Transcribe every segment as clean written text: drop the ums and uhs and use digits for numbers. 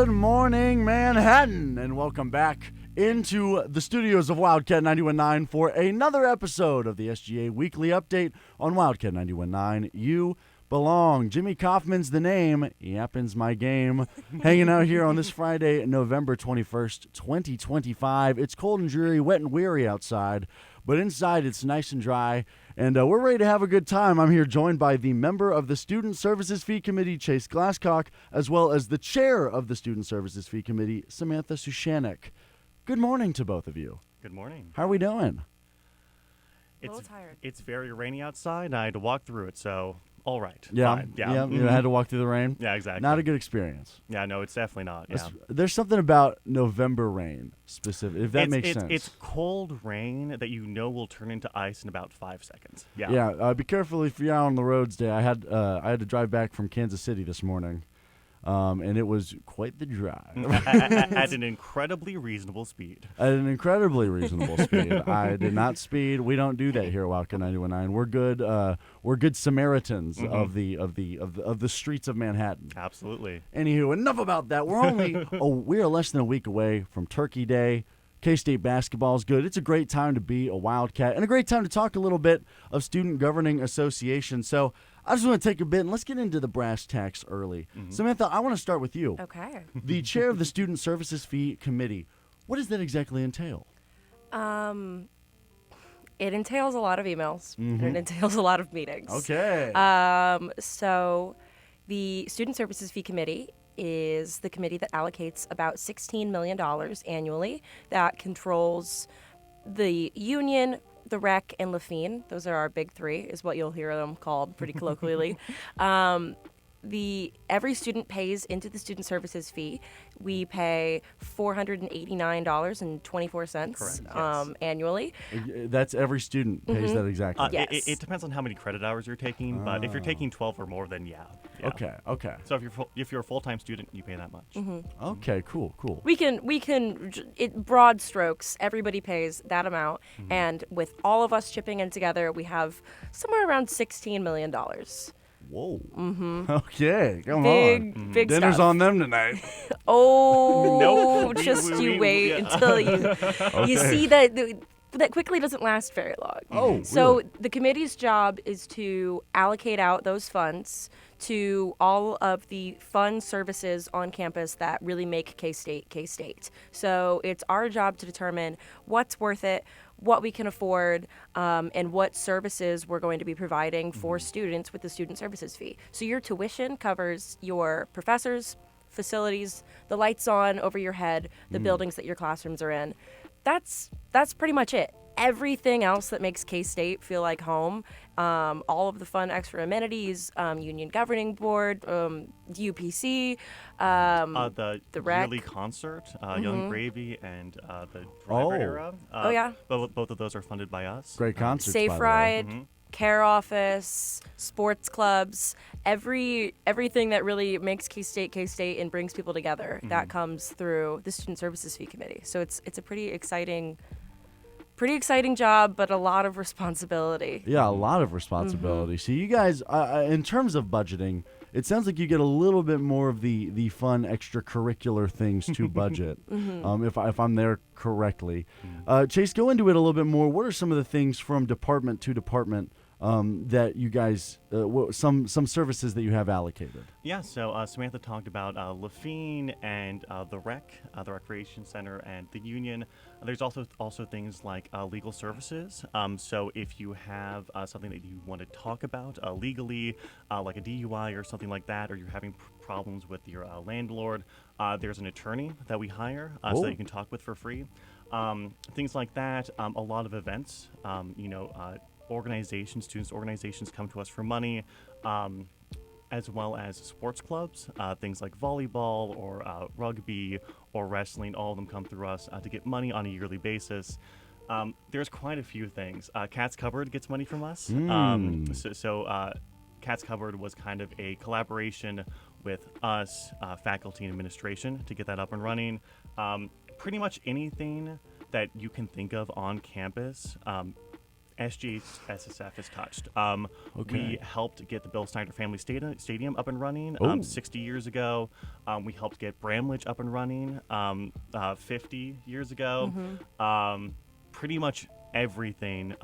Good morning, Manhattan, and welcome back into the studios of Wildcat 91.9 for another episode of the SGA Weekly Update on Wildcat 91.9. You belong. Jimmy Kaufman's the name. Yappin's my game. Hanging out here on this Friday, November 21st, 2025. It's cold and dreary, wet and weary outside, but inside it's nice and dry, and we're ready to have a good time. I'm here joined by the member of the Student Services Fee Committee, Chase Glasscock, as well as the chair of the Student Services Fee Committee, Samantha Sushanek. Good morning to both of you. Good morning. How are we doing? A little tired. It's very rainy outside, and I had to walk through it, so all right. Yeah, Fine. yeah. Mm-hmm. You had to walk through the rain. Yeah, exactly. Not a good experience. Yeah, no, it's definitely not. Yeah. There's something about November rain specific, if that makes sense. It's cold rain that you know will turn into ice in about 5 seconds. Yeah. Yeah. Be careful if you're out on the roads today. I had to drive back from Kansas City this morning, and it was quite the drive. At an incredibly reasonable speed. At an incredibly reasonable speed. I did not speed. We don't do that here at Wildcat 91.9. We're good. We're good Samaritans of the streets of Manhattan. Absolutely. Anywho, enough about that. We are less than a week away from Turkey Day. K-State basketball is good. It's a great time to be a Wildcat and a great time to talk a little bit of Student Governing Association. So I just want to take a bit and let's get into the brass tacks early. Samantha, I want to start with you. Okay. The chair of the Student Services Fee Committee. What does that exactly entail? It entails a lot of emails, and it entails a lot of meetings. Okay. So the Student Services Fee Committee is the committee that allocates about $16 million annually that controls the union, the rec, and Lafine. Those are our big three, is what you'll hear them called pretty colloquially. Every student pays into the student services fee. We pay $489.24 Correct, yes. Annually. That's every student pays that exactly. Yes. It depends on how many credit hours you're taking, but if you're taking 12 or more, then yeah. Okay. So if you're a full-time student, you pay that much. Okay, cool. We can broad strokes, everybody pays that amount, and with all of us chipping in together, we have somewhere around $16 million. Whoa. Okay, come on. Big Dinner's stuff. on them tonight. Oh, Nope. just you wait until you see that quickly doesn't last very long. Oh, So really? the committee's job is to allocate out those funds to all of the fun services on campus that really make K-State K-State. So it's our job to determine what's worth it, what we can afford, and what services we're going to be providing for students with the student services fee. So your tuition covers your professors, facilities, the lights on over your head, the buildings that your classrooms are in. That's pretty much it. Everything else that makes K-State feel like home, all of the fun extra amenities, Union Governing Board, UPC, The rec. yearly concert, Young Gravy, and the driver era. Oh, yeah. Both of those are funded by us. Great concerts, by Safe the way. Ride, Care Office, sports clubs, everything that really makes K-State K-State and brings people together, that comes through the Student Services Fee Committee. So it's a pretty exciting job, but a lot of responsibility. Yeah, a lot of responsibility. So you guys, in terms of budgeting, it sounds like you get a little bit more of the fun extracurricular things to budget, if I'm there correctly. Chase, go into it a little bit more. What are some of the things from department to department that you guys, some services that you have allocated? Yeah, so Samantha talked about Lafine and the recreation center, and the union. There's also things like legal services. So if you have something that you want to talk about legally, like a DUI or something like that, or you're having problems with your landlord, there's an attorney that we hire so that you can talk with for free. Things like that. A lot of events. Students organizations come to us for money, as well as sports clubs, things like volleyball or rugby or wrestling. All of them come through us to get money on a yearly basis. There's quite a few things. Cat's Cupboard gets money from us. So Cat's Cupboard was kind of a collaboration with us, faculty and administration, to get that up and running. Pretty much anything that you can think of on campus SGA SSF has touched. Okay. We helped get the Bill Snyder Family Stadium up and running Oh. 60 years ago. We helped get Bramlage up and running 50 years ago. Pretty much everything.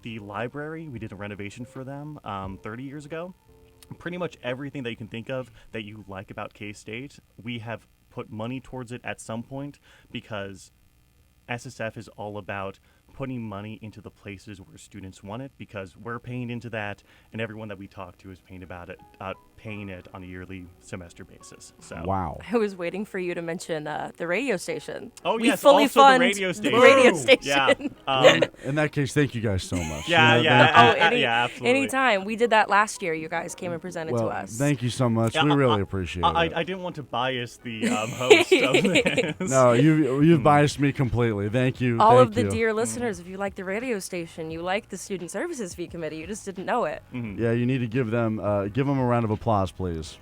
The library, we did a renovation for them 30 years ago. Pretty much everything that you can think of that you like about K-State, we have put money towards it at some point, because SSF is all about putting money into the places where students want it, because we're paying into that, and everyone that we talk to is paying it on a yearly semester basis. So Wow. I was waiting for you to mention the radio station. Oh, we yes, fully also the fund radio station. radio Boom. station. Yeah. In that case, thank you guys so much. Yeah, You know, yeah. thank you. Yeah, absolutely. Anytime. We did that last year. You guys came and presented Well, to us. thank you so much. Yeah, We really appreciate I it. didn't want to bias the host of this. No, you've biased me completely. Thank you. All thank of the you. dear listeners, if you like the radio station, you like the Student Services Fee Committee, you just didn't know it. Yeah, you need to give them a round of applause, please.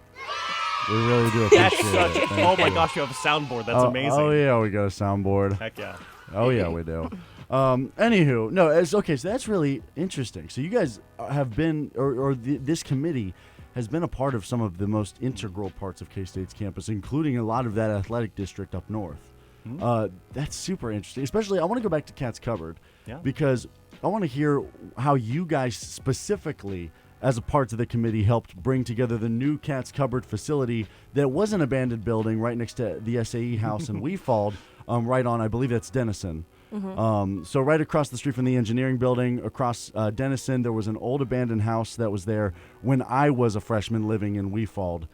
We really do appreciate it. Thank Oh my you. gosh, you have a soundboard. That's Oh, amazing. Oh yeah, we got a soundboard. Heck yeah. Oh yeah, we do. Anywho, no, it's okay. So that's really interesting. So you guys have been, this committee has been a part of some of the most integral parts of K-State's campus, including a lot of that athletic district up north. That's super interesting. Especially, I want to go back to Cat's Cupboard, Yeah. because I want to hear how you guys specifically, as a part of the committee, helped bring together the new Cat's Cupboard facility that was an abandoned building right next to the SAE house in Weefald, right on, I believe that's Denison. So right across the street from the engineering building, across Denison, there was an old abandoned house that was there when I was a freshman living in Weefald.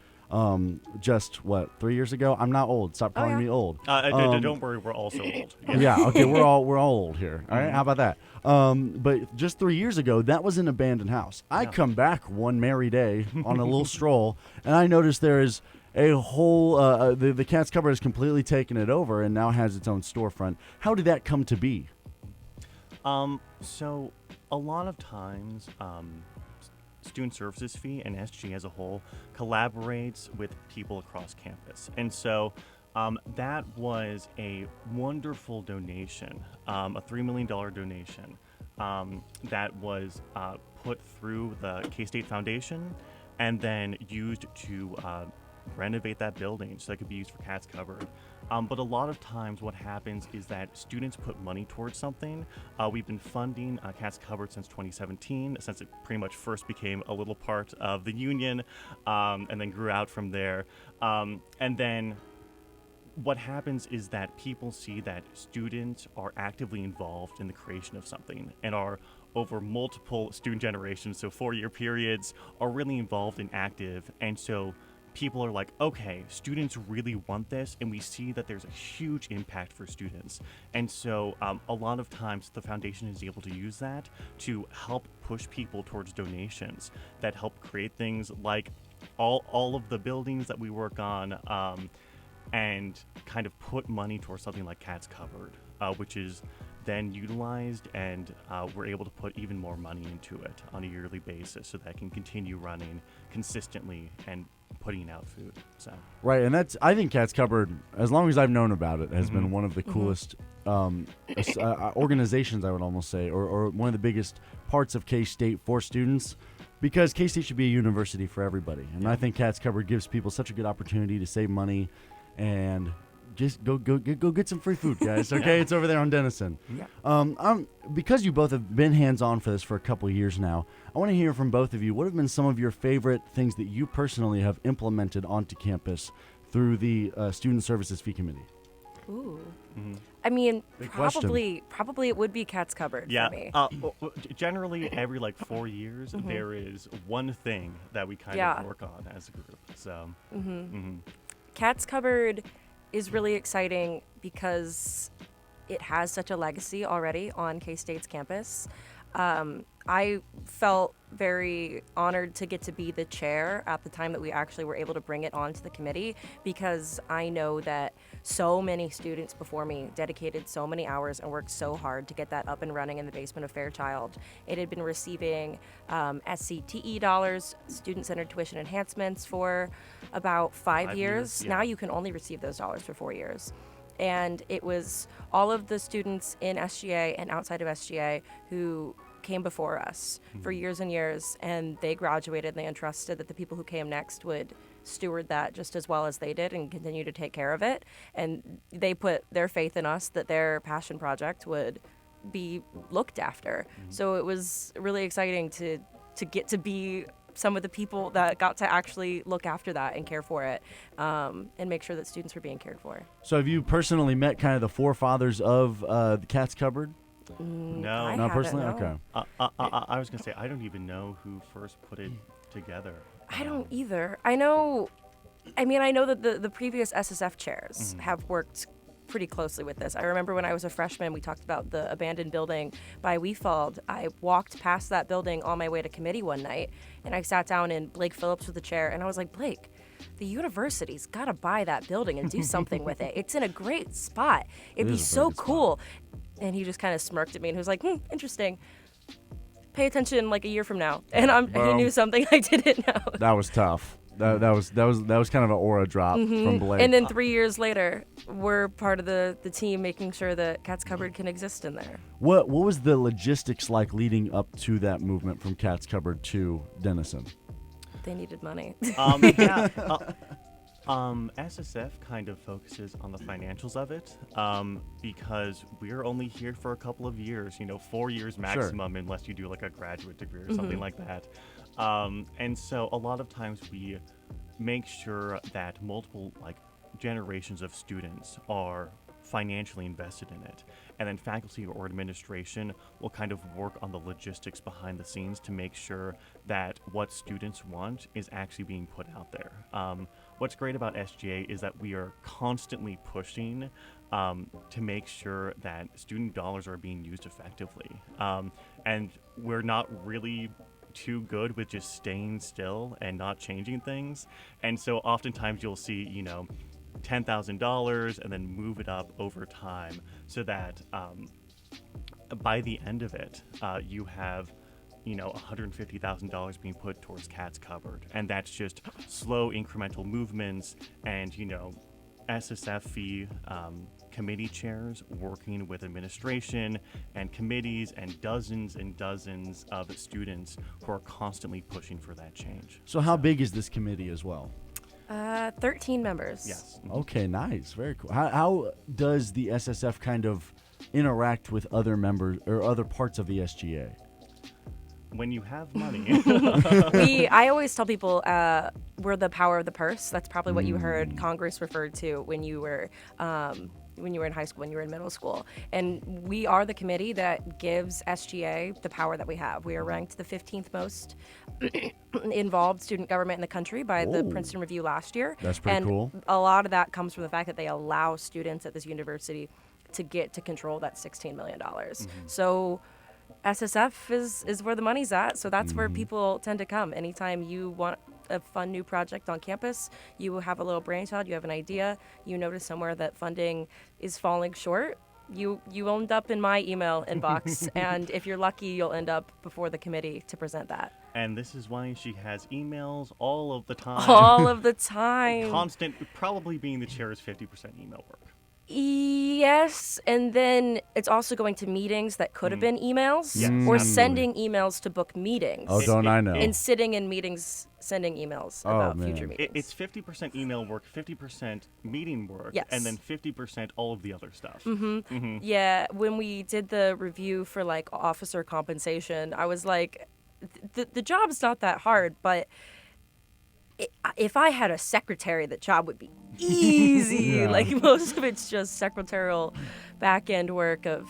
Just 3 years ago? I'm not old. Stop calling me old. Don't worry, we're also old. Yeah. Okay. We're all old here. All right. How about that? But just 3 years ago, that was an abandoned house. I come back one merry day on a little stroll, and I noticed there is a whole the Cat's Cupboard has completely taken it over and now has its own storefront. How did that come to be? So a lot of times, Student Services Fee and SG as a whole collaborates with people across campus. And so that was a wonderful donation, a $3 million donation that was put through the K-State Foundation and then used to renovate that building so that could be used for Cat's Cupboard. But a lot of times what happens is that students put money towards something. We've been funding Cat's Cupboard since 2017, since it pretty much first became a little part of the union and then grew out from there. And then what happens is that people see that students are actively involved in the creation of something and are over multiple student generations, so 4-year periods, are really involved and active. And so people are like, okay, students really want this, and we see that there's a huge impact for students. And so a lot of times the foundation is able to use that to help push people towards donations that help create things like all of the buildings that we work on, and kind of put money towards something like Cat's Cupboard, which is then utilized, and we're able to put even more money into it on a yearly basis so that it can continue running consistently and putting out food. So Right, and I think Cat's Cupboard, as long as I've known about it, has been one of the coolest organizations, I would almost say, or one of the biggest parts of K-State for students, because K-State should be a university for everybody. And I think Cat's Cupboard gives people such a good opportunity to save money and just go get some free food, guys. Okay, it's over there on Denison. Because you both have been hands-on for this for a couple of years now, I want to hear from both of you. What have been some of your favorite things that you personally have implemented onto campus through the Student Services Fee Committee? Ooh. I mean, Big probably it would be Cat's Cupboard for me. Generally every 4 years there is one thing that we kind of work on as a group. So Cat's Cupboard is really exciting because it has such a legacy already on K-State's campus. I felt very honored to get to be the chair at the time that we actually were able to bring it onto the committee, because I know that so many students before me dedicated so many hours and worked so hard to get that up and running in the basement of Fairchild. It had been receiving SCTE dollars, student-centered tuition enhancements, for about 5 years. Yeah. Now you can only receive those dollars for 4 years. and it was all of the students in SGA and outside of SGA who came before us for years and years, and they graduated, and they entrusted that the people who came next would steward that just as well as they did and continue to take care of it. And they put their faith in us that their passion project would be looked after. So it was really exciting to get to be some of the people that got to actually look after that and care for it, and make sure that students were being cared for. So have you personally met kind of the forefathers of the Cat's Cupboard? No. I Not haven't, personally? no. Okay. I was going to say, I don't even know who first put it together. I don't either. I know that the previous SSF chairs have worked pretty closely with this. I remember when I was a freshman, we talked about the abandoned building by Weefald. I walked past that building on my way to committee one night, and I sat down, and Blake Phillips was the chair, and I was like, Blake, the university's got to buy that building and do something with it. It's in a great spot. It'd be is a so very good spot. cool. And he just kind of smirked at me and he was like, interesting. Pay attention like a year from now. And he Well, knew something I didn't know. That was tough. That was kind of an aura drop from Blake. And then 3 years later, we're part of the team making sure that Cat's Cupboard can exist in there. What was the logistics like leading up to that movement from Cat's Cupboard to Denison? They needed money. SSF kind of focuses on the financials of it, because we're only here for a couple of years, 4 years maximum, unless you do like a graduate degree or something like that. And so a lot of times we make sure that multiple generations of students are financially invested in it, and then faculty or administration will kind of work on the logistics behind the scenes to make sure that what students want is actually being put out there. What's great about SGA is that we are constantly pushing to make sure that student dollars are being used effectively, and we're not really too good with just staying still and not changing things. And so oftentimes you'll see $10,000 and then move it up over time, so that by the end of it, you have $150,000 being put towards Cat's Cupboard, and that's just slow incremental movements, and SSF fee committee chairs working with administration and committees and dozens of students who are constantly pushing for that change. So how big is this committee as well? 13 members. Yes. Okay, nice. Very cool. How does the SSF kind of interact with other members or other parts of the SGA? When you have money. I always tell people we're the power of the purse. That's probably what you heard Congress referred to when you were in high school, when you were in middle school. And we are the committee that gives SGA the power that we have. We are ranked the 15th most involved student government in the country by the Princeton Review last year. That's pretty cool. A lot of that comes from the fact that they allow students at this university to get to control that $16 million. So SSF is where the money's at, so that's where people tend to come. Anytime you want a fun new project on campus, you have a little brainchild, you have an idea, you notice somewhere that funding is falling short, you end up in my email inbox, and if you're lucky, you'll end up before the committee to present that. And this is why she has emails all of the time. All of the time. Constant, probably being the chair is 50% email work. Yes, and then it's also going to meetings that could have been emails, Yes, or absolutely. sending emails to book meetings. Oh, don't I know? And sitting in meetings, sending emails about future man. meetings. It's 50% email work, 50% meeting work, Yes. and then 50% all of the other stuff. Yeah, when we did the review for officer compensation, I was like, the job's not that hard, but if I had a secretary, the job would be easy. Yeah. Most of it's just secretarial back end work of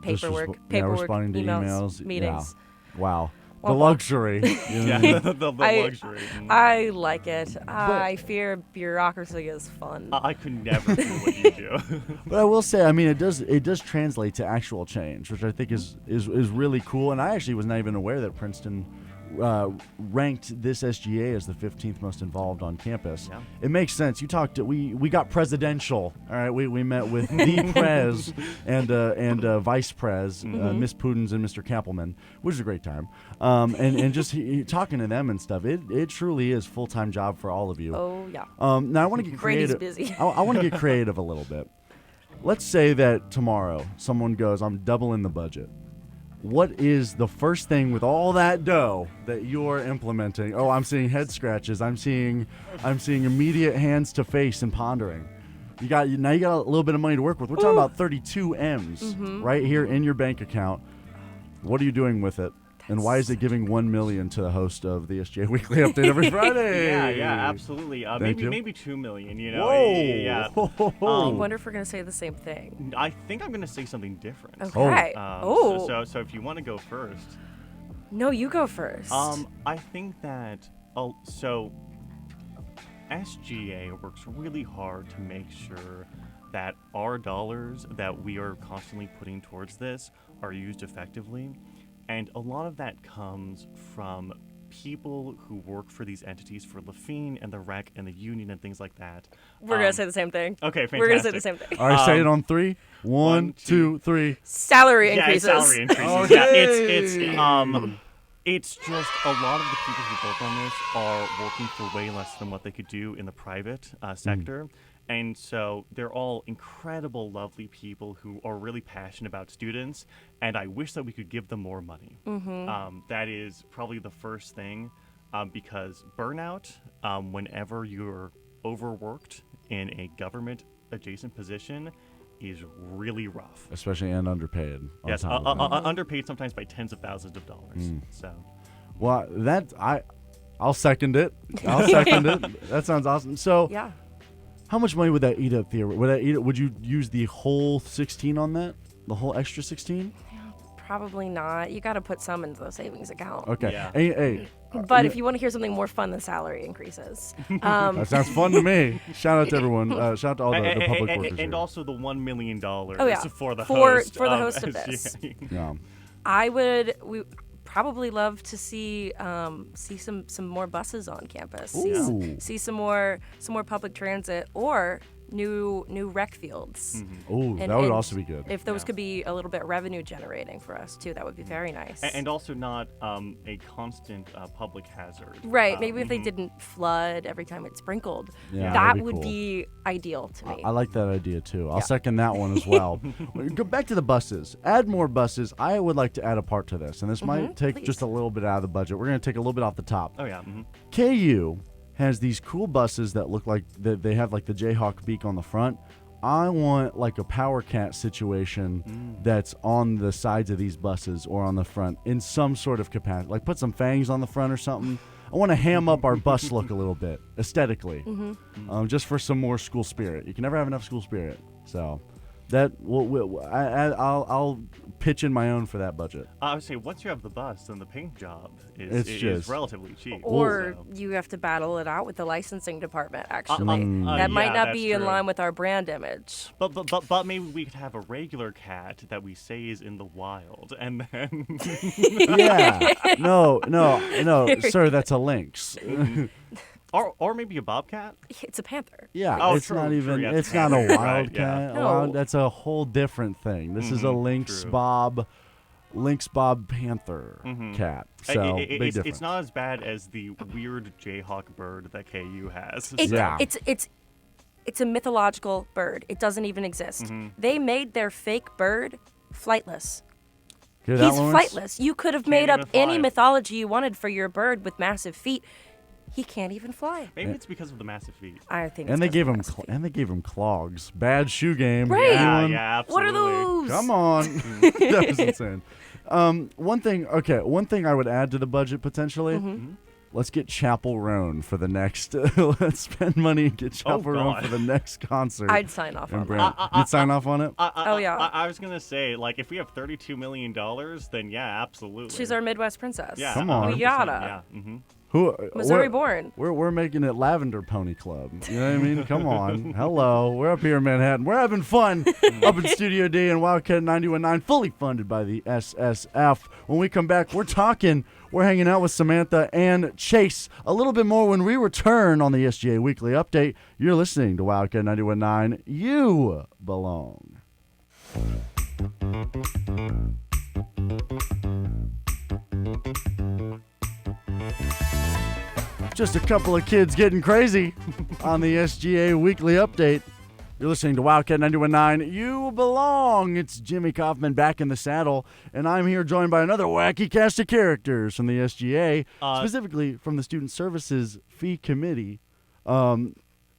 paperwork, responding to emails, meetings. Yeah. Wow. The Well, luxury. Yeah, the luxury. I like it. I fear bureaucracy is fun. I could never do what you do. But I will say, I mean, it does translate to actual change, which I think is really cool. And I actually was not even aware that Princeton ranked this SGA as the 15th most involved on campus. Yeah. It makes sense. You talked. We got presidential. All right. We met with the prez and vice prez, Miss Pudens and Mr. Kappelman, which was a great time. And just talking to them and stuff. It truly is full-time job for all of you. Oh yeah. Now I want to get Brady's creative. busy. I want to get creative a little bit. let's say that tomorrow someone goes, I'm doubling the budget. What is the first thing with all that dough that you're implementing? Oh, I'm seeing head scratches. I'm seeing immediate hands to face and pondering. You got a little bit of money to work with. We're talking about 32 M's right here in your bank account. What are you doing with it? And why is it giving $1 million to the host of the SGA Weekly Update every Friday? Yeah, absolutely. Maybe $2 million. You know. Whoa! Yeah. I wonder if we're gonna say the same thing. I think I'm gonna say something different. Okay. So if you want to go first. No, you go first. I think that so SGA works really hard to make sure that our dollars that we are constantly putting towards this are used effectively. And a lot of that comes from people who work for these entities, for Lafine and the REC and the union and things like that. We're going to say the same thing. Okay, fantastic. We're going to say the same thing. All right, say it on 3. 1, 2, 3. Salary increases. Yeah, salary increases. Yeah, it's just a lot of the people who work on this are working for way less than what they could do in the private sector. And so they're all incredible, lovely people who are really passionate about students, and I wish that we could give them more money. That is probably the first thing, because burnout, whenever you're overworked in a government-adjacent position, is really rough. Especially and underpaid. Yes, underpaid sometimes by tens of thousands of dollars. So, well, I'll second it. That sounds awesome. So, Yeah. how much money would that eat up? Would you use the whole 16 on that? The whole extra 16? Probably not. You got to put some into the savings account. Okay. Yeah. Hey, But if you want to hear something more fun than salary increases, that sounds fun to me. Shout out to everyone. Shout out to all the public workers. and also the $1 million for the the host host of this. Yeah. we probably love to see some more buses on campus. Ooh. See some more public transit or new rec fields. Oh, that would also be good. If those could be a little bit revenue generating for us too, that would be very nice. And also not a constant public hazard. Right, maybe if they didn't flood every time it sprinkled, Yeah, that that'd be would cool. be ideal to me. I like that idea too. I'll second that one as well. Go back to the buses. Add more buses. I would like to add a part to this, and this might take please. just a little bit out of the budget. We're going to take a little bit off the top. Oh, yeah. KU has these cool buses that look like they have like the Jayhawk beak on the front. I want like a Power Cat situation that's on the sides of these buses or on the front in some sort of capacity. Like put some fangs on the front or something. I want to ham up our bus look a little bit aesthetically, just for some more school spirit. You can never have enough school spirit. So that I'll pitch in my own for that budget. I would say once you have the bus, then the paint job It's is just- relatively cheap. Or So- you have to battle it out with the licensing department, actually. That yeah, might not that's be in true. line with our brand image. But maybe we could have a regular cat that we say is in the wild, and then Yeah. No, sir, that's a lynx. or maybe a bobcat. It's a panther. Yeah, Oh, it's true, not true, even. yeah, It's true. not a Right, wildcat. yeah. No. That's a whole different thing. This is a lynx true. bob panther cat. So big it's difference. not as bad as the weird Jayhawk bird that KU has. Yeah. It's a mythological bird. It doesn't even exist. They made their fake bird flightless. Hear that, He's Lawrence? flightless. You could have Can't made up even any fly. mythology you wanted for your bird with massive feet. He can't even fly. Maybe it's because of the massive feet. I think. And it's they 'cause gave of him massive feet. and they gave him clogs. Bad shoe game. Right. Yeah, Anyone? yeah, What absolutely. are those? Come on. That was insane. One thing I would add to the budget potentially. Let's get Chapel Roan for the next. Let's spend money and get Chapel Roan God. for the next concert. I'd sign off in on that. Brent. You'd sign off on it? Oh, yeah. I was gonna say, like, if we have $32 million, then yeah, absolutely. She's our Midwest princess. Yeah, Come on. We 100%, gotta. Yeah. Who? Missouri we're- born. We're making it Lavender Pony Club. You know what I mean? Come on. Hello. We're up here in Manhattan. We're having fun up in Studio D and Wildcat 91.9, fully funded by the SSF. When we come back, we're hanging out with Samantha and Chase a little bit more when we return on the SGA Weekly Update. You're listening to Wildcat 91.9. You belong. Just a couple of kids getting crazy on the SGA Weekly Update. You're listening to Wildcat 91.9. You belong. It's Jimmy Kaufman back in the saddle, and I'm here joined by another wacky cast of characters from the SGA, specifically from the Student Services Fee Committee.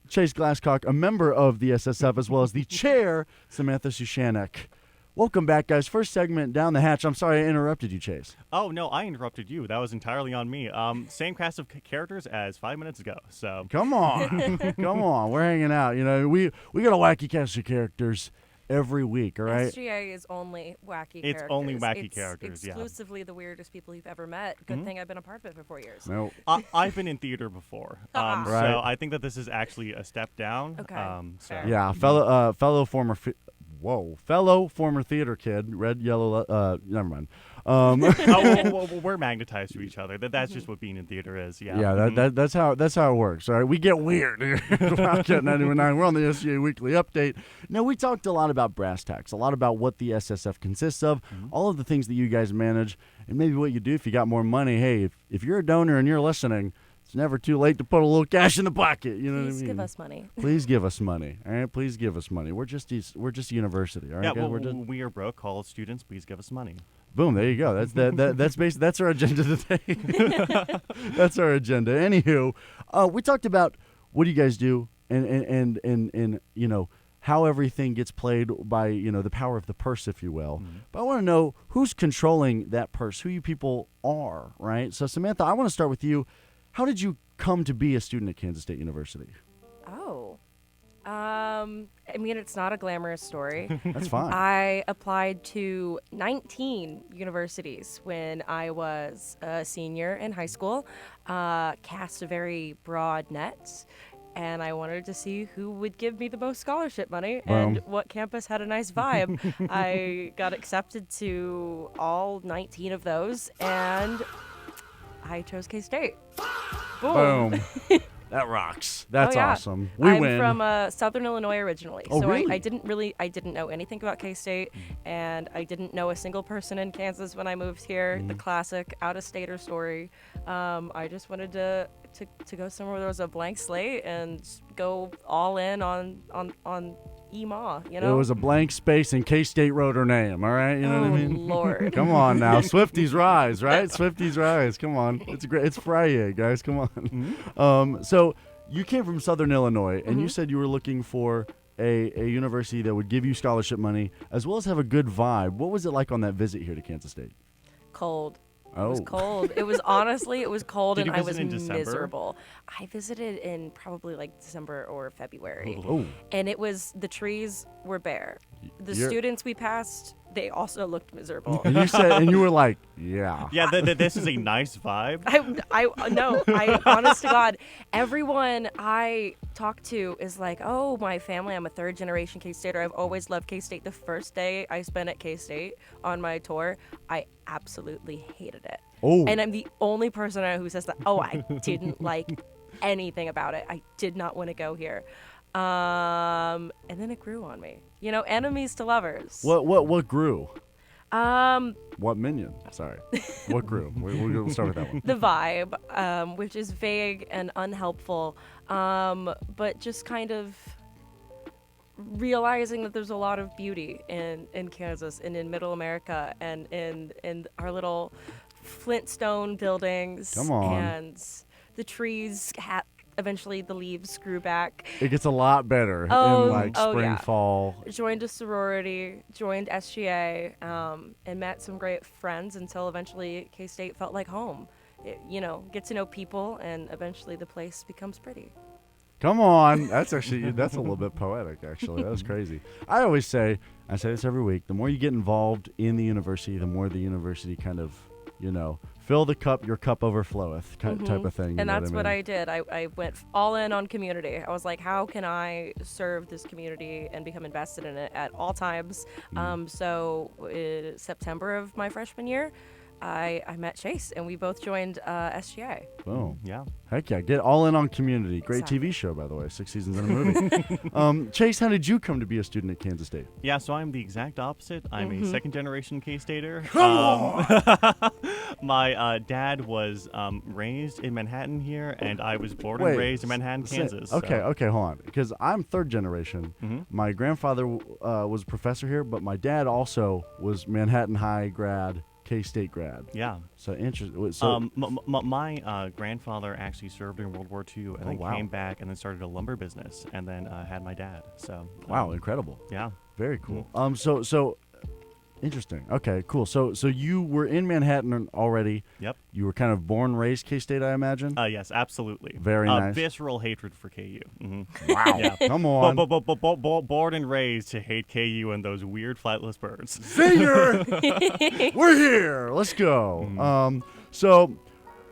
Chase Glasscock, a member of the SSF, as well as the chair, Samantha Sushanek. Welcome back, guys. First segment down the hatch. I'm sorry I interrupted you, Chase. Oh, no, I interrupted you. That was entirely on me. Same cast of characters as 5 minutes ago. So Come on. Come on. We're hanging out. You know, we got a wacky cast of characters every week, all right? SGA is only wacky characters. It's only wacky characters, yeah. Exclusively the weirdest people you've ever met. Good thing I've been a part of it for 4 years. No. I've been in theater before. Right. So I think that this is actually a step down. Okay, So fair. Yeah, fellow former theater kid, red, yellow, never mind. well, we're magnetized to each other. That's just what being in theater is. Yeah. Yeah, that's how it works. All right, we get weird here at Wildcat 91.9. We're on the SGA Weekly update. Now, we talked a lot about brass tacks, a lot about what the SSF consists of, all of the things that you guys manage, and maybe what you do if you got more money. Hey, if you're a donor and you're listening, it's never too late to put a little cash in the pocket. You know what I mean? Please give us money. Please give us money. All right, please give us money. We're just university. All right, Yeah, guys? well, we are broke. College students, please give us money. Boom, there you go. That's our agenda today. That's our agenda. Anywho, we talked about what do you guys do and you know how everything gets played by, you know, the power of the purse, if you will. But I want to know who's controlling that purse, who you people are, right? So Samantha, I want to start with you. How did you come to be a student at Kansas State University? Oh. I mean, it's not a glamorous story. That's fine. I applied to 19 universities when I was a senior in high school, cast a very broad net, and I wanted to see who would give me the most scholarship money and what campus had a nice vibe. I got accepted to all 19 of those, and I chose K-State. Boom. That rocks. That's Oh, yeah. awesome. I'm I'm from Southern Illinois originally, Oh, so really? I didn't know anything about K-State, and I didn't know a single person in Kansas when I moved here. The classic out-of-stater story. I just wanted to go somewhere where there was a blank slate and go all in on EMA. You know, It was a blank space and K-State wrote her name, all right? You know what I mean? Lord. Come on now. Swifties rise, right? Swifties rise. Come on. It's great. It's Friday, guys. Come on. So you came from Southern Illinois, and you said you were looking for a university that would give you scholarship money as well as have a good vibe. What was it like on that visit here to Kansas State? Cold. It Oh. was cold. It was honestly, it was cold, Did and you I was visit in December? miserable. I visited in probably like December or February. Oh. And the trees were bare. The You're- students we passed, they also looked miserable. And you said, and you were like, yeah. Yeah, this is a nice vibe. I honest to God, everyone I talk to is like, oh, my family, I'm a third generation K-Stater. I've always loved K-State. The first day I spent at K-State on my tour, I absolutely hated it. Oh. And I'm the only person I know who says that, oh, I didn't like anything about it. I did not want to go here. And then it grew on me. You know, enemies to lovers. What grew? Um, What minion? Sorry. What grew? We'll start with that one. the vibe, which is vague and unhelpful, but just kind of realizing that there's a lot of beauty in Kansas and in Middle America and in our little Flintstone buildings. Come on. And the trees eventually the leaves grew back. It gets a lot better in like spring, yeah. fall. Joined a sorority, joined SGA, and met some great friends until eventually K-State felt like home. Get to know people, and eventually the place becomes pretty. Come on. That's a little bit poetic, actually. That was crazy. I say this every week, the more you get involved in the university, the more the university kind of, fill the cup, your cup overfloweth type of thing. And that's what I did. I went all in on community. I was like, how can I serve this community and become invested in it at all times? So September of my freshman year, I met Chase, and we both joined SGA. Boom. Yeah. Heck yeah. Get all in on Community. Great Exactly. TV show, by the way. 6 seasons in a movie. Chase, how did you come to be a student at Kansas State? Yeah, so I'm the exact opposite. I'm a second-generation K-Stater. My dad was raised in Manhattan here, and I was born and raised in Manhattan, Kansas. Okay, okay, hold on. Because I'm third generation. Mhm. My grandfather was a professor here, but my dad also was Manhattan High grad, K-State grad. Yeah. So interesting. So My grandfather actually served in World War II, and then wow. came back and then started a lumber business, and then had my dad. So wow, incredible. yeah. Very cool. So interesting. Okay, cool. So you were in Manhattan already. Yep. You were kind of born, raised K-State, I imagine. Yes, absolutely. Very nice. Visceral hatred for KU. Wow. Yeah. Come on. Born and raised to hate KU and those weird flightless birds. Zinger! We're here. Let's go.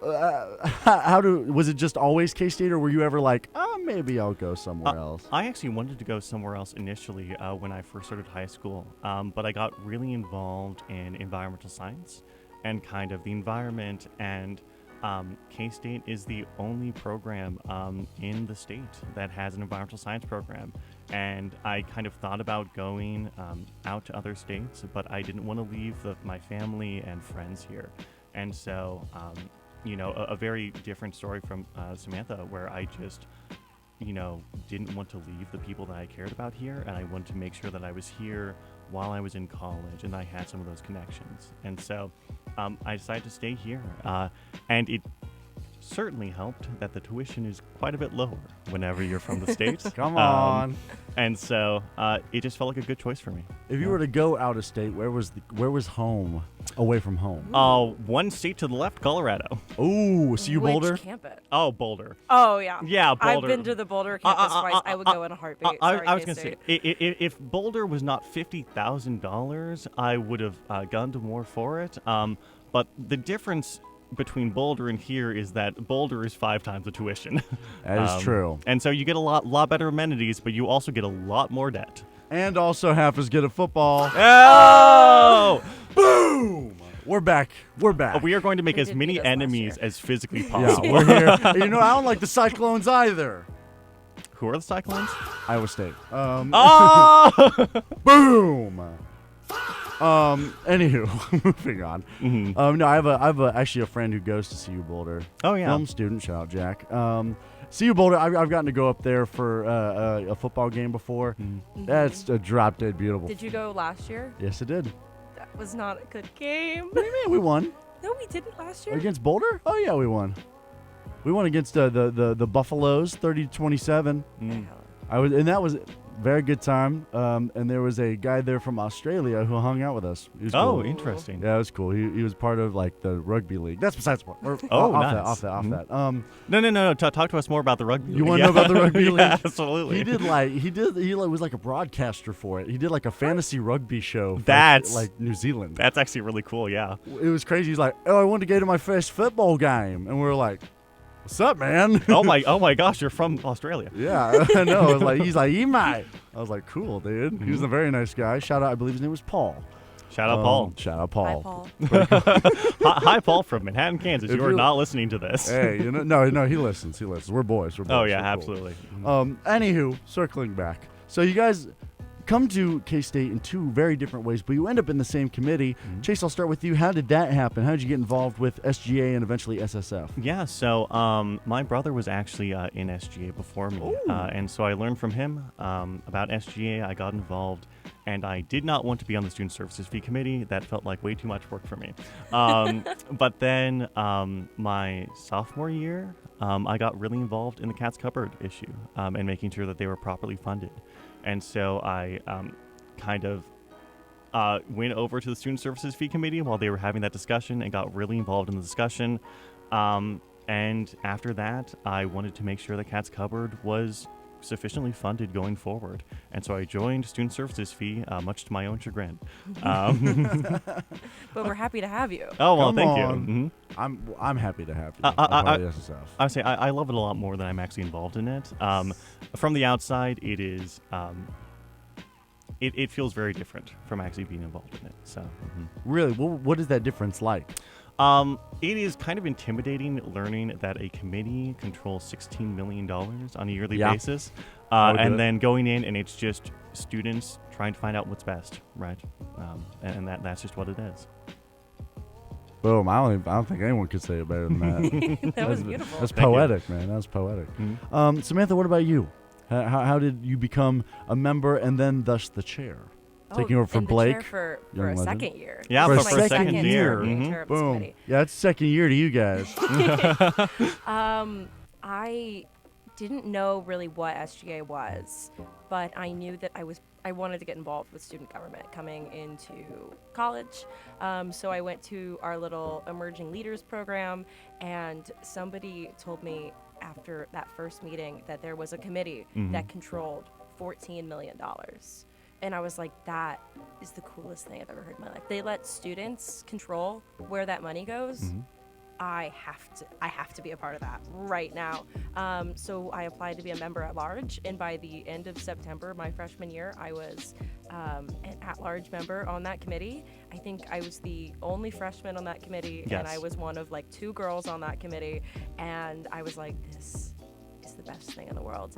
Was it just always K-State, or were you ever like, maybe I'll go somewhere else? I actually wanted to go somewhere else initially when I first started high school, but I got really involved in environmental science and kind of the environment, and K-State is the only program in the state that has an environmental science program, and I kind of thought about going out to other states, but I didn't want to leave my family and friends here, and so a very different story from Samantha, where I just didn't want to leave the people that I cared about here, and I wanted to make sure that I was here while I was in college and I had some of those connections. And so I decided to stay here, and it certainly helped that the tuition is quite a bit lower whenever you're from the States. Come on. And so it just felt like a good choice for me. If you were to go out of state, where was home? Away from home. One state to the left, Colorado. Oh, so you Which Boulder? campus? Oh, Boulder. Oh, yeah. Yeah, Boulder. I've been to the Boulder campus twice. I would go in a heartbeat. I was going to say, if Boulder was not $50,000, I would have gone to more for it. But the difference between Boulder and here is that Boulder is 5 times the tuition. That is true. And so you get a lot better amenities, but you also get a lot more debt. And also half as good at football. Oh! Boom! We're back. We're back. We are going to make We as did many beat us last enemies year. as physically Yeah, possible. we're here. I don't like the Cyclones either. Who are the Cyclones? Iowa State. Oh! Boom. Anywho, moving on. Mhm. No, I have actually a friend who goes to CU Boulder. Oh, yeah. Film student. Shout out, Jack. CU Boulder. I've gotten to go up there for a football game before. That's a drop dead beautiful. Did you go last year? Yes, it did. That was not a good game. What do you mean? We won No, we didn't last year. against Boulder. Oh yeah, we won. We won against the Buffaloes, 30-27. Mm. That was a very good time. And there was a guy there from Australia who hung out with us. He was Oh, cool. interesting. Yeah, it was cool. He was part of like the rugby league. That's besides the point. Oh, off nice. that. Mhm. No. Talk to us more about the rugby. You league. wanna know about the rugby league? Yeah, absolutely. He was like a broadcaster for it. He did like a fantasy rugby show for That's- like New Zealand. That's actually really cool. Yeah. It was crazy. He's like, "Oh, I wanted to go to my first football game." And we were like, "What's up, man?" Oh my gosh, you're from Australia. Yeah, I know. I was like, he's like, "You might." I was like, "Cool, dude." He was a very nice guy. Shout out, I believe his name was Paul. Shout out Paul. Shout out Hi, Paul. Paul. Hi, Paul from Manhattan, Kansas. If You are you- not listening to this. Hey, no, he listens. We're boys. We're boys. Oh yeah, We're cool. absolutely. Anywho, circling back. So you guys come to K-State in 2 very different ways, but you end up in the same committee. Chase, I'll start with you. How did that happen? How did you get involved with SGA and eventually SSF? Yeah, so my brother was actually in SGA before me, and so I learned from him about SGA. I got involved, and I did not want to be on the Student Services Fee Committee. That felt like way too much work for me. But then my sophomore year, I got really involved in the Cat's Cupboard issue and making sure that they were properly funded. And so I kind of went over to the Student Services Fee Committee while they were having that discussion and got really involved in the discussion. And after that, I wanted to make sure that Cat's Cupboard was sufficiently funded going forward. And so I joined Student Services Fee, much to my own chagrin. But we're happy to have you. Oh, well, Come thank on. you. I'm happy to have you. SSF. I would say I love it a lot more than I'm actually involved in it. From the outside, it is it feels very different from actually being involved in it. So. Really, what is that difference like? It is kind of intimidating learning that a committee controls $16 million on a yearly basis, and then going in and it's just students trying to find out what's best, right? And that's just what it is. Boom! I don't think anyone could say it better than that. That was beautiful. That's poetic, man. That was poetic. Samantha, what about you? How did you become a member and then thus the chair? Taking over for and Blake. The chair for young a legend. second year. Yeah, This for is a my second year. term Boom. committee. Yeah, it's second year to you guys. I didn't know really what SGA was, but I knew that I wanted to get involved with student government coming into college. So I went to our little emerging leaders program, and somebody told me after that first meeting that there was a committee that controlled $14 million. And I was like, that is the coolest thing I've ever heard in my life. They let students control where that money goes. I have to be a part of that right now. So I applied to be a member at large, and by the end of September, my freshman year, I was an at-large member on that committee. I think I was the only freshman on that committee, and I was one of like 2 girls on that committee, and I was like, this is the best thing in the world.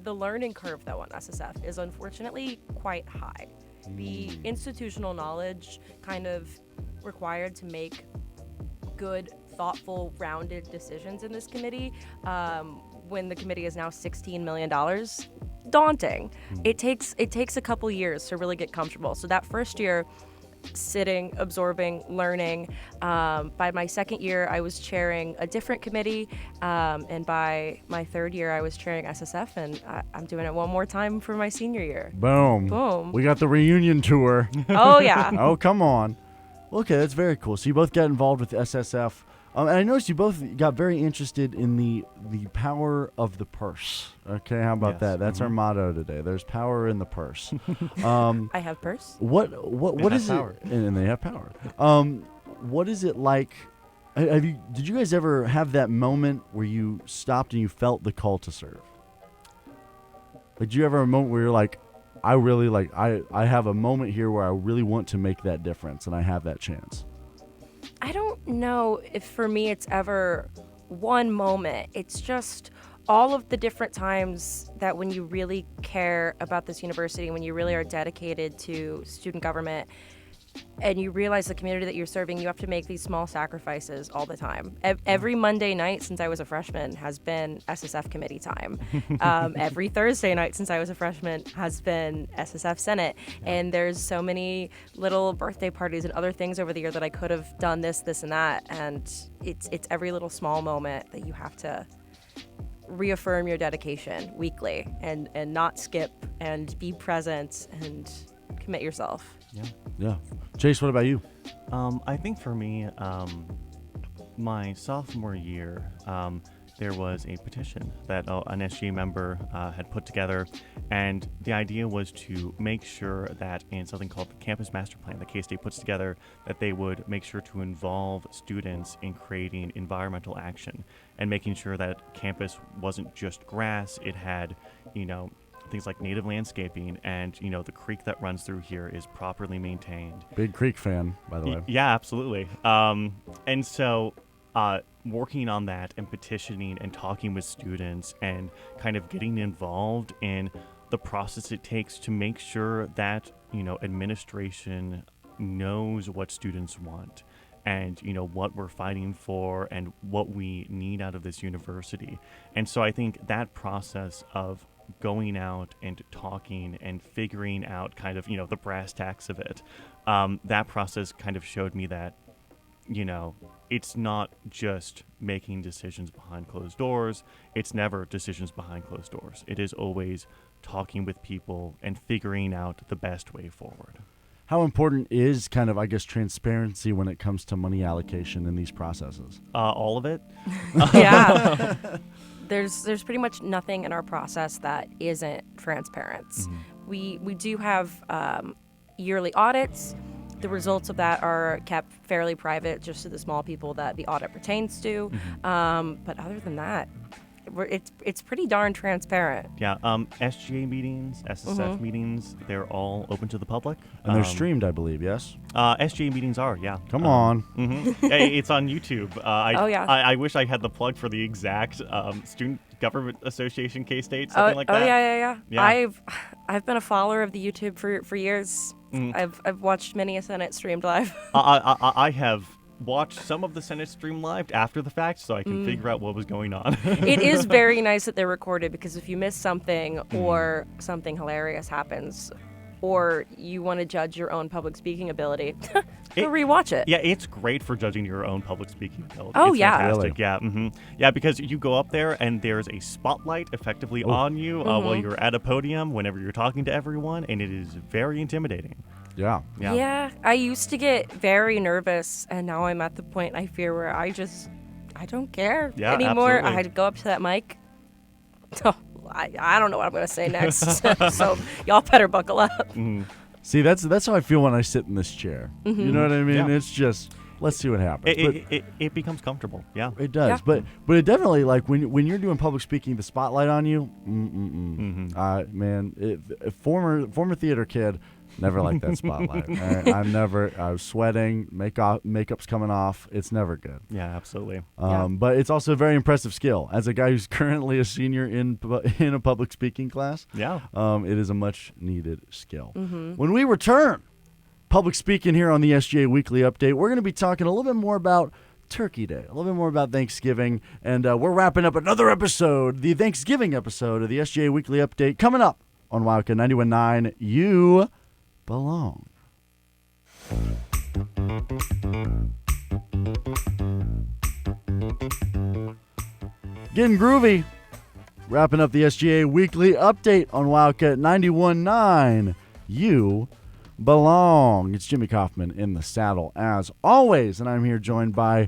The learning curve, though, on SSF is unfortunately quite high. The institutional knowledge kind of required to make good, thoughtful, rounded decisions in this committee, when the committee is now $16 million, daunting. It takes a couple years to really get comfortable. So that first year, sitting, absorbing, learning. By my second year, I was chairing a different committee, and by my third year, I was chairing SSF, and I'm doing it one more time for my senior year. Boom. Boom. We got the reunion tour. Oh, yeah. Oh, come on. Okay, that's very cool. So you both got involved with SSF. And I noticed you both got very interested in the power of the purse. Okay, how about that? That's our motto today. There's power in the purse. I have purse. What is power. it? And they have power. What is it like? Did you guys ever have that moment where you stopped and you felt the call to serve? Like, did you ever have a moment where you're like, I really like I have a moment here where I really want to make that difference and I have that chance? I don't know if for me it's ever one moment. It's just all of the different times that when you really care about this university, when you really are dedicated to student government, and you realize the community that you're serving, you have to make these small sacrifices all the time. Every Monday night since I was a freshman has been SSF committee time. Every Thursday night since I was a freshman has been SSF Senate. And there's so many little birthday parties and other things over the year that I could have done this, and that. And it's every little small moment that you have to reaffirm your dedication weekly and not skip and be present and commit yourself. Yeah. Chase, what about you? I think for me, my sophomore year, there was a petition that an SGA member had put together, and the idea was to make sure that in something called the Campus Master Plan that K-State puts together, that they would make sure to involve students in creating environmental action and making sure that campus wasn't just grass, it had, things like native landscaping, and the creek that runs through here is properly maintained. Big creek fan, by the way. Yeah, absolutely. And so working on that and petitioning and talking with students and kind of getting involved in the process it takes to make sure that administration knows what students want and what we're fighting for and what we need out of this university. And so I think that process of going out and talking and figuring out kind of the brass tacks of it, that process kind of showed me that it's not just making decisions behind closed doors. It's never decisions behind closed doors. It is always talking with people and figuring out the best way forward. How important is kind of, I guess, transparency when it comes to money allocation in these processes? All of it. Yeah. There's pretty much nothing in our process that isn't transparent. We do have yearly audits. The results of that are kept fairly private just to the small people that the audit pertains to. But other than that, it's pretty darn transparent. Yeah, SGA meetings, SSF meetings, they're all open to the public. And they're streamed, I believe, yes? SGA meetings are, yeah. Come on. It's on YouTube. Oh, yeah. I wish I had the plug for the exact Student Government Association K-State, something like that. Oh, yeah. Yeah. I've been a follower of the YouTube for years. I've watched many a Senate streamed live. I have watched some of the Senate stream live after the fact, so I can figure out what was going on. It is very nice that they're recorded, because if you miss something or something hilarious happens, or you want to judge your own public speaking ability, go rewatch it. Yeah, it's great for judging your own public speaking ability. Oh, it's yeah. Fantastic. Yeah, yeah, because you go up there and there's a spotlight effectively on you while you're at a podium whenever you're talking to everyone, and it is very intimidating. Yeah. Yeah, I used to get very nervous, and now I'm at the point I fear where I don't care anymore. Absolutely. I had to go up to that mic. Oh, I don't know what I'm going to say next, so y'all better buckle up. See, that's how I feel when I sit in this chair. You know what I mean? Yeah. It's just, let's see what happens. It becomes comfortable. Yeah. It does, Yeah. but it definitely, like, when you're doing public speaking, the spotlight on you, man, former theater kid, never liked that spotlight. I was sweating, makeup's coming off. It's never good. Yeah, absolutely. But it's also a very impressive skill. As a guy who's currently a senior in a public speaking class, Yeah. it is a much needed skill. When we return, public speaking here on the SGA Weekly Update, we're going to be talking a little bit more about Turkey Day, a little bit more about Thanksgiving, and we're wrapping up another episode, the Thanksgiving episode of the SGA Weekly Update, coming up on Wildcat 91.9. You belong. Getting groovy. Wrapping up the SGA Weekly Update on Wildcat 91.9. You belong. It's Jimmy Kaufman in the saddle as always, and I'm here joined by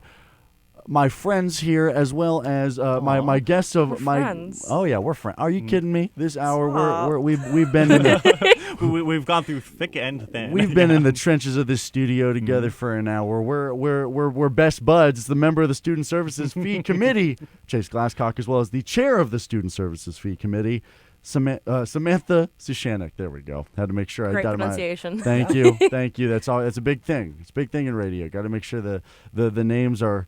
my friends here, as well as my guests of We're my friends. Oh yeah, we're friends. Are you kidding me? This hour Stop. we've been in the We've gone through thick and thin. we've been in the trenches of this studio together for an hour. We're best buds. The member of the Student Services Fee Committee, Chase Glasscock, as well as the chair of the Student Services Fee Committee, Samantha Sushanik. There we go. Had to make sure Great I got pronunciation. Thank you, thank you. That's all. It's a big thing. It's a big thing in radio. Got to make sure the names are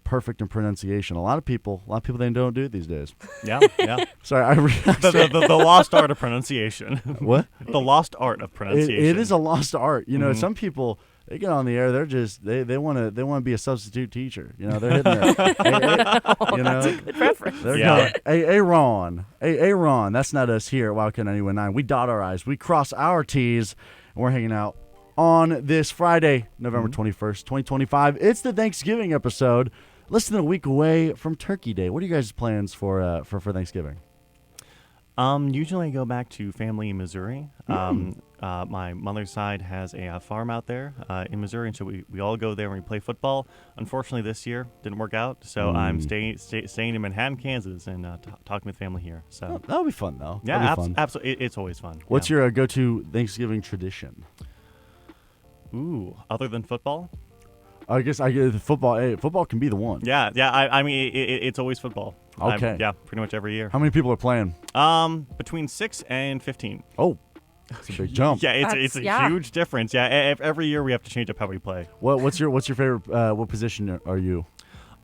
perfect in pronunciation. A lot of people they don't do it these days. Yeah, yeah. Sorry, The lost art of pronunciation. What? The lost art of pronunciation. It is a lost art. You know, some people, they get on the air. They're just they want to be a substitute teacher. You know, they're hitting their, you know, Good reference. they're Yeah. going, Aaron. That's not us here at Wildcat 91.9. We dot our I's, we cross our T's, and we're hanging out on this Friday, November 21st, 2025. It's the Thanksgiving episode. Less than a week away from Turkey Day. What are you guys' plans for Thanksgiving? Usually I go back to family in Missouri. My mother's side has a farm out there in Missouri, and so we all go there and we play football. Unfortunately, this year didn't work out, so I'm staying in Manhattan, Kansas, and talking with family here. So That'll be fun, though. yeah, That'll be fun. absolutely, it's always fun. What's your go-to Thanksgiving tradition? Ooh, other than football? I guess football. Hey, football can be the one. Yeah. I mean, it's always football. Okay. Yeah, pretty much every year. How many people are playing? Between 6 and 15. Oh, it's a big jump. Yeah, it's a huge difference. Yeah, every year we have to change up how we play. What's your favorite? What position are you?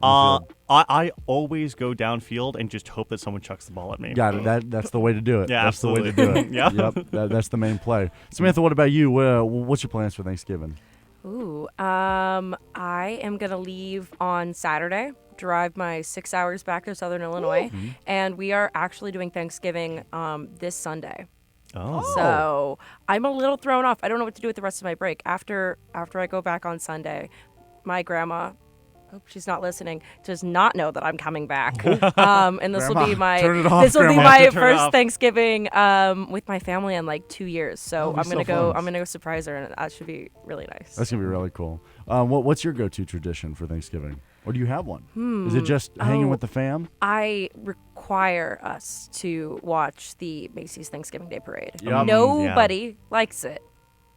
I always go downfield and just hope that someone chucks the ball at me. Got it. That's the way to do it. Yeah, that's absolutely. the way to do it. Yeah. Yep. That's the main play. Samantha, what about you? What's your plans for Thanksgiving? Ooh, I am gonna leave on Saturday, drive my 6 hours back to Southern Illinois, and we are actually doing Thanksgiving this Sunday. Oh. So I'm a little thrown off. I don't know what to do with the rest of my break. After I go back on Sunday, my grandma, hope she's not listening, does not know that I'm coming back. And this will be my turn it off, Grandma. my Turn it first off. Thanksgiving with my family in like 2 years. So That'll be I'm gonna so go. fun. I'm gonna go surprise her, and that should be really nice. That's gonna be really cool. What's your go-to tradition for Thanksgiving? Or do you have one? Is it just hanging with the fam? I require us to watch the Macy's Thanksgiving Day Parade. Yep. Nobody likes it.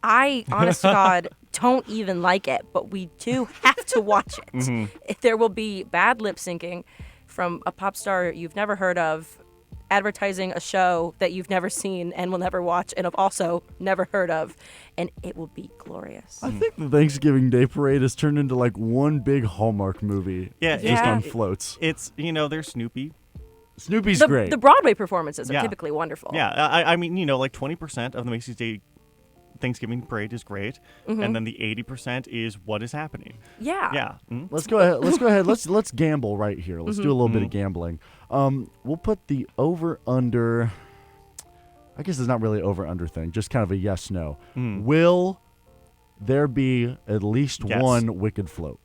I, honest to God, don't even like it, but we do have to watch it. There will be bad lip syncing, from a pop star you've never heard of advertising a show that you've never seen and will never watch and have also never heard of, and it will be glorious. I think the Thanksgiving Day Parade has turned into like one big Hallmark movie. Yeah, just Yeah. on floats. It's there's Snoopy. Snoopy's The, great. the Broadway performances are Yeah. typically wonderful. Yeah, I mean, like 20% of the Macy's Day Thanksgiving Parade is great, and then the 80% is what is happening. Yeah. Yeah. Let's go ahead. Let's gamble right here. Let's do a little bit of gambling. We'll put the over under. I guess it's not really over under thing. Just kind of a yes no. Will there be at least Yes. one Wicked float?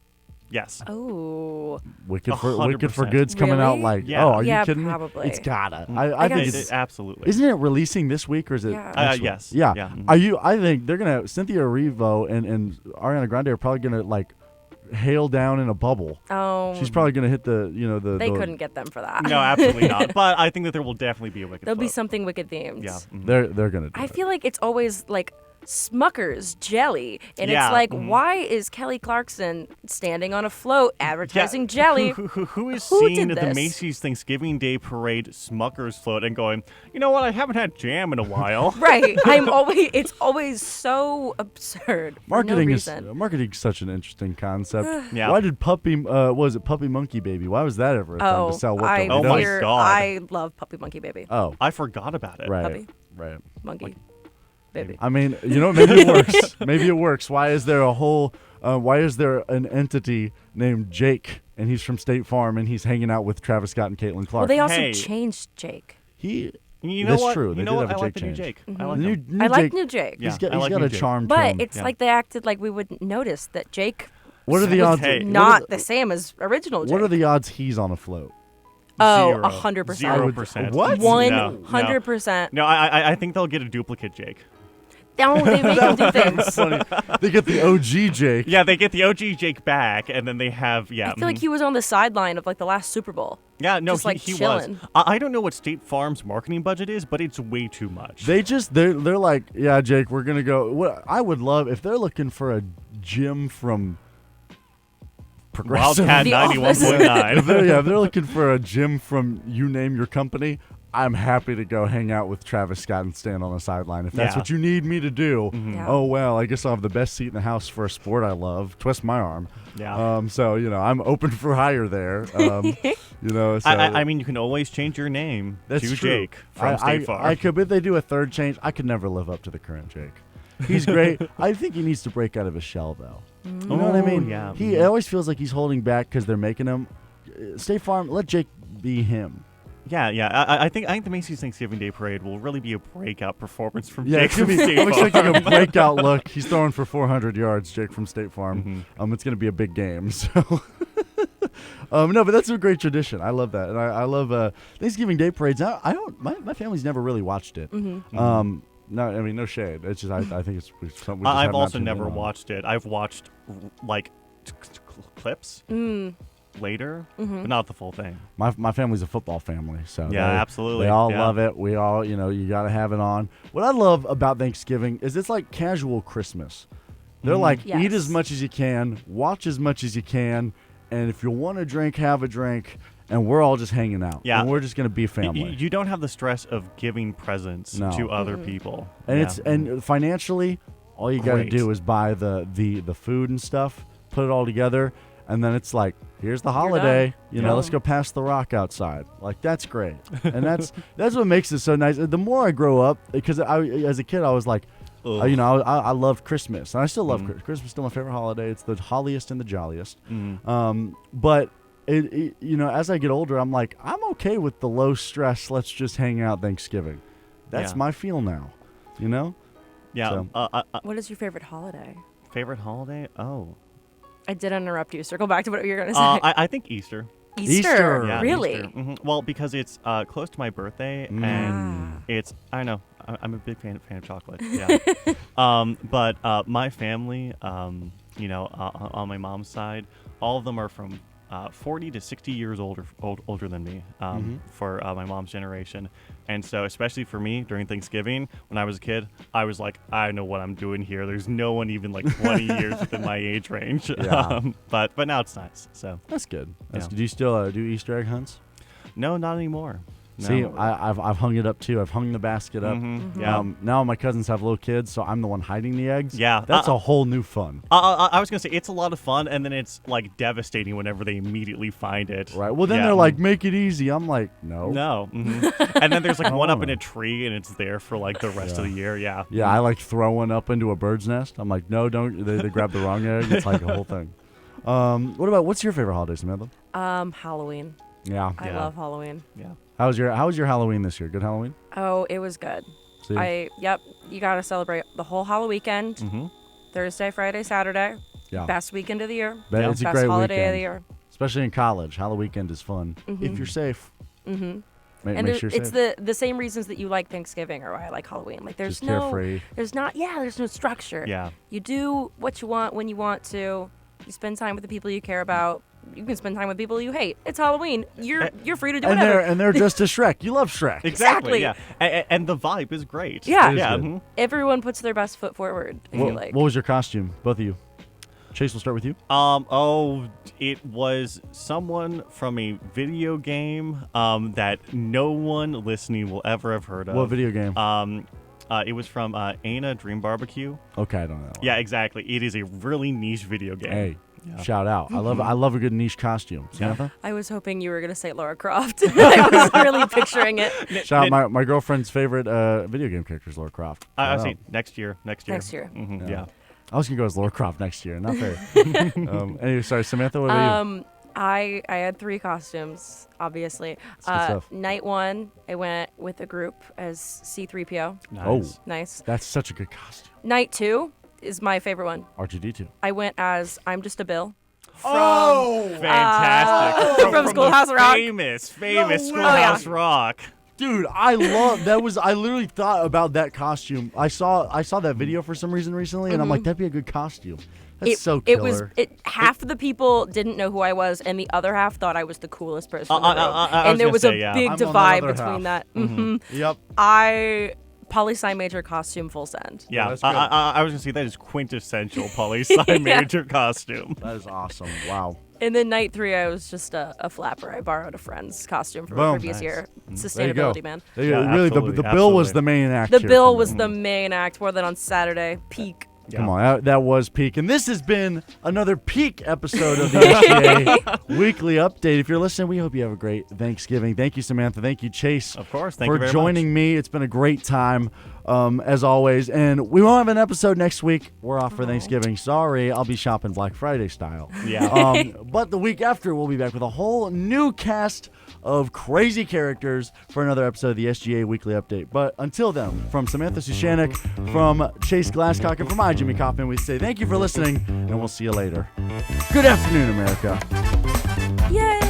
Yes. Oh. Wicked for 100%. Goods coming out Really? like Yeah. Oh, are Yeah, you kidding probably. me? It's gotta. I I think guess- it's Absolutely. Isn't it releasing this week or is it? Yeah. next week? Yes. Yeah. Yeah. Are you? I think they're gonna Cynthia Erivo and Ariana Grande are probably gonna like hail down in a bubble. Oh. She's probably gonna hit the They the, couldn't get them for that. No, absolutely not. But I think that there will definitely be a Wicked There'll be float. something Wicked themed. Yeah. They're gonna. Do I it. feel like it's always like Smucker's jelly, and Yeah, it's like, mhm. why is Kelly Clarkson standing on a float advertising jelly? Who has Who seen did the this? Macy's Thanksgiving Day Parade Smucker's float and going, you know what? I haven't had jam in a while. Right. It's always so absurd. For no reason. Marketing's such an interesting concept. Yeah. Why did Puppy Monkey Baby? Why was that ever a thing Oh, to sell? What I the- Oh my fear- God. I love Puppy Monkey Baby. Oh, I forgot about it. right, Puppy. right. Monkey Baby. I mean, maybe it works. Maybe it works. Why is there why is there an entity named Jake and he's from State Farm and he's hanging out with Travis Scott and Caitlin Clark? Well, they also Hey. changed Jake. You know That's what? true. You They know did what? have I a like Jake the new change. Jake. I like New, him. new I like Jake, new Jake. Yeah. He's got, I he's like got new a Jake. charm to But him. it's Yeah. like they acted like we wouldn't notice that Jake What are the was odds? Hey. not the same as original Jake. What are the odds he's on a float? Oh, Zero. 100%. 0%. What? No, 100%. No, I think they'll get a duplicate Jake. No, they make him do things. Funny. They get the OG Jake. Yeah, they get the OG Jake back, and then they have I feel like he was on the sideline of like the last Super Bowl. Yeah, no, just, like, he was. chilling. I don't know what State Farm's marketing budget is, but it's way too much. They're like, yeah, Jake, we're gonna go. What I would love if they're looking for a Jim from Progressive. Wildcat The 91.9. if they're looking for a Jim from you name your company, I'm happy to go hang out with Travis Scott and stand on the sideline if that's Yeah. what you need me to do. Yeah. Oh well, I guess I'll have the best seat in the house for a sport I love. Twist my arm. Yeah. So I'm open for hire there. So, I mean, you can always change your name That's to true. Jake from State Farm. I could, but if they do a third change, I could never live up to the current Jake. He's great. I think he needs to break out of his shell, though. You know what I Oh, mean? yeah. He always feels like he's holding back because they're making him. State Farm, let Jake be him. Yeah. I think the Macy's Thanksgiving Day Parade will really be a breakout performance from Yeah, Jake it's gonna from be, State I'm Farm. expecting a breakout look. He's throwing for 400 yards, Jake from State Farm. Mm-hmm. It's going to be a big game. So, no, but that's a great tradition. I love that, and I love Thanksgiving Day parades. I don't. My family's never really watched it. No, I mean no shade. It's just I think it's something. We just have I've not also tuned in never on. watched it. I've watched like clips later, but not the full thing. My family's a football family, so Yeah, absolutely. They all Yeah. love it. We all, you got to have it on. What I love about Thanksgiving is it's like casual Christmas. They're like, eat Yes. as much as you can, watch as much as you can, and if you want a drink, have a drink, and we're all just hanging out. Yeah. And we're just going to be family. You don't have the stress of giving presents No. to other people. and Yeah. it's and financially, all you got to Great. do is buy the food and stuff, put it all together, and then it's like, here's the holiday. done. Let's go pass the rock outside. Like that's great, and that's what makes it so nice. The more I grow up, because as a kid I was like, Ugh. I loved Christmas, and I still love Christmas. Is still my favorite holiday. It's the holliest and the jolliest. But it as I get older, I'm like, I'm okay with the low stress. Let's just hang out Thanksgiving. That's Yeah. my feel now. Yeah. So- What is your favorite holiday? Favorite holiday? Oh. I did interrupt you. Circle back to what you were going to say. I think Easter. Easter. Yeah, Really? Easter. Well, because it's close to my birthday, Mm. and it's I know I'm a big fan of chocolate. Yeah. But my family, on my mom's side, all of them are from 40 to 60 years older than me. For my mom's generation, And so, especially for me during Thanksgiving, when I was a kid, I was like, I know what I'm doing here. There's no one even like 20 years within my age range. Yeah. But now it's nice. So That's good. Yeah. Do you still do Easter egg hunts? no, not anymore. No. See, I've hung it up too. I've hung the basket up. Yeah. Now my cousins have little kids, so I'm the one hiding the eggs. Yeah. That's a whole new fun. I was gonna say it's a lot of fun, and then it's like devastating whenever they immediately find it. Right. Well, then Yeah. they're like, make it easy. I'm like, no. No. And then there's like one up in a tree, and it's there for like the rest of the year. Yeah. Yeah, I like throw one up into a bird's nest. I'm like, no, don't. They grab the wrong egg. It's like a whole thing. What's your favorite holiday, Samantha? Halloween. Yeah. I love Halloween. Yeah. How was your Halloween this year? Good Halloween? Oh, it was good. See? You got to celebrate the whole Halloween weekend. Thursday, Friday, Saturday. Yeah. Best weekend of the year. It's a Best great holiday weekend. of the year. Especially in college. Halloween weekend is fun. If you're safe. And Make sure you're it's safe. the same reasons that you like Thanksgiving or why I like Halloween. Like there's Just carefree. there's no structure. Yeah. You do what you want when you want to. You spend time with the people you care about. You can spend time with people you hate. It's Halloween. You're free to do whatever. And they're just as Shrek. You love Shrek. Exactly. Exactly. Yeah. And the vibe is great. Yeah. It is Yeah. good. Everyone puts their best foot forward. I feel like. What was your costume? Both of you. Chase, we'll start with you. It was someone from a video game that no one listening will ever have heard of. What video game? It was from Anna Dream Barbecue. Okay, I don't know. Yeah, exactly. It is a really niche video game. Hey, Yeah. shout out. I love a good niche costume. Samantha? I was hoping you were gonna say Lara Croft. I was really picturing it. Shout out my girlfriend's favorite video game character is Lara Croft. I Shout would say out. next year. Next year. Yeah. I was gonna go as Lara Croft next year. Not fair. Anyway, sorry, Samantha. What about you? I had 3 costumes, obviously. That's good stuff. Night 1, I went with a group as C-3PO. Nice. Oh. Nice. That's such a good costume. Night 2 is my favorite one. R2D2. I went as I'm Just a Bill. Fantastic. From Schoolhouse the Rock. Famous way. Schoolhouse Rock. Dude, I love that. I literally thought about that costume. I saw that video for some reason recently, and I'm like, that'd be a good costume. That's so killer. Half of the people didn't know who I was, and the other half thought I was the coolest person in the room. I and was there gonna was say, a yeah. big I'm on the divide other between half. that. Yep. I poli-sci major costume full send. Yeah, that's good. I was gonna say that is quintessential poli-sci major costume. That is awesome. Wow. And then night 3, I was just a flapper. I borrowed a friend's costume from a Boom. previous Nice. year. There you go. Sustainability, man. There you go. Yeah, Really, absolutely, the bill was absolutely. the main act. The here bill for was me. the main act. More than on Saturday. Peak. Come on, that was peak. And this has been another peak episode of the SGA Weekly Update. If you're listening, we hope you have a great Thanksgiving. Thank you, Samantha. Thank you, Chase. Of course. Thank for you very joining me. It's been a great time, as always. And we won't have an episode next week. We're off for Thanksgiving. Sorry, I'll be shopping Black Friday style. Yeah. But the week after, we'll be back with a whole new cast of crazy characters for another episode of the SGA Weekly Update. But until then, from Samantha Sushanik, from Chase Glasscock, and from I, Jimmy Kaufman, we say thank you for listening, and we'll see you later. Good afternoon, America. Yay!